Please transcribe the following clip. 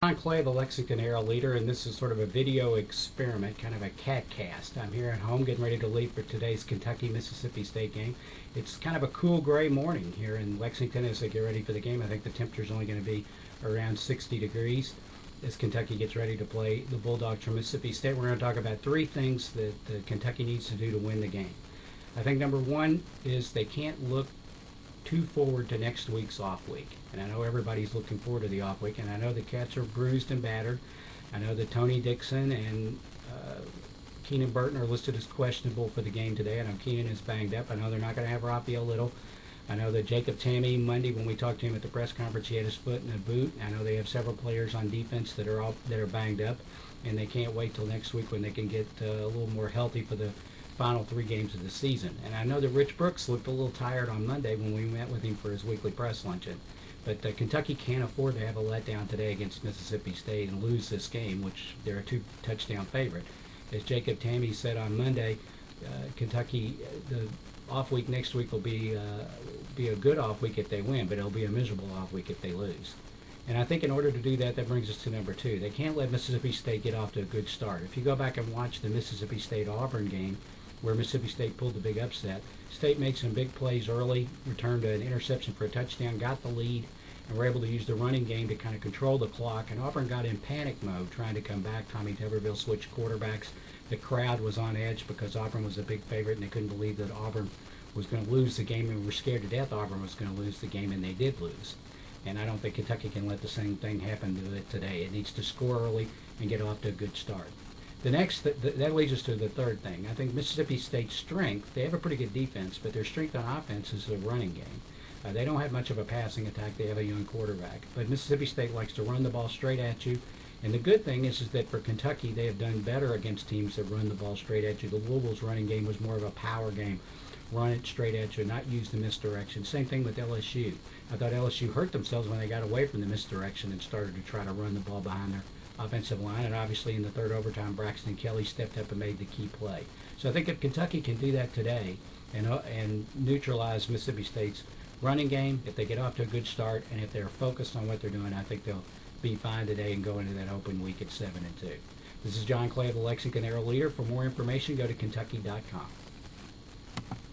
John Clay, the Lexington Herald leader, and this is sort of a video experiment, kind of a cat cast. I'm here at home getting ready to leave for today's Kentucky-Mississippi State game. It's kind of a cool gray morning here in Lexington as they get ready for the game. I think the temperature is only going to be around 60 degrees as Kentucky gets ready to play the Bulldogs from Mississippi State. We're going to talk about three things that Kentucky needs to do to win the game. I think number one is they can't look too forward to next week's off week. And I know everybody's looking forward to the off week, and I know the Cats are bruised and battered. I know that Tony Dixon and Keenan Burton are listed as questionable for the game today. I know Keenan is banged up. I know they're not going to have Raphael Little. I know that Jacob Tamme, Monday when we talked to him at the press conference, he had his foot in a boot. I know they have several players on defense that are banged up, and they can't wait till next week when they can get a little more healthy for the final 3 games of the season. And I know that Rich Brooks looked a little tired on Monday when we met with him for his weekly press luncheon. But Kentucky can't afford to have a letdown today against Mississippi State and lose this game, which they're a 2-touchdown favorite. As Jacob Tamme said on Monday, Kentucky, the off week next week will be a good off week if they win, but it'll be a miserable off week if they lose. And I think in order to do that, that brings us to number 2. They can't let Mississippi State get off to a good start. If you go back and watch the Mississippi State-Auburn game, where Mississippi State pulled the big upset, State made some big plays early, returned an interception for a touchdown, got the lead, and were able to use the running game to kind of control the clock. And Auburn got in panic mode trying to come back. Tommy Tuberville switched quarterbacks. The crowd was on edge because Auburn was a big favorite, and they couldn't believe that Auburn was going to lose the game, and were scared to death Auburn was going to lose the game, and they did lose. And I don't think Kentucky can let the same thing happen to it today. It needs to score early and get off to a good start. The next, that leads us to the third thing. I think Mississippi State's strength, they have a pretty good defense, but their strength on offense is the running game. They don't have much of a passing attack. They have a young quarterback. But Mississippi State likes to run the ball straight at you. And the good thing is that for Kentucky, they have done better against teams that run the ball straight at you. The Louisville's running game was more of a power game. Run it straight at you, not use the misdirection. Same thing with LSU. I thought LSU hurt themselves when they got away from the misdirection and started to try to run the ball behind their offensive line. And obviously in the third overtime, Braxton Kelly stepped up and made the key play. So I think if Kentucky can do that today and neutralize Mississippi State's running game, if they get off to a good start, and if they're focused on what they're doing, I think they'll be fine today and go into that open week at 7-2. This is John Clay of the Lexington Herald Leader. For more information, go to Kentucky.com.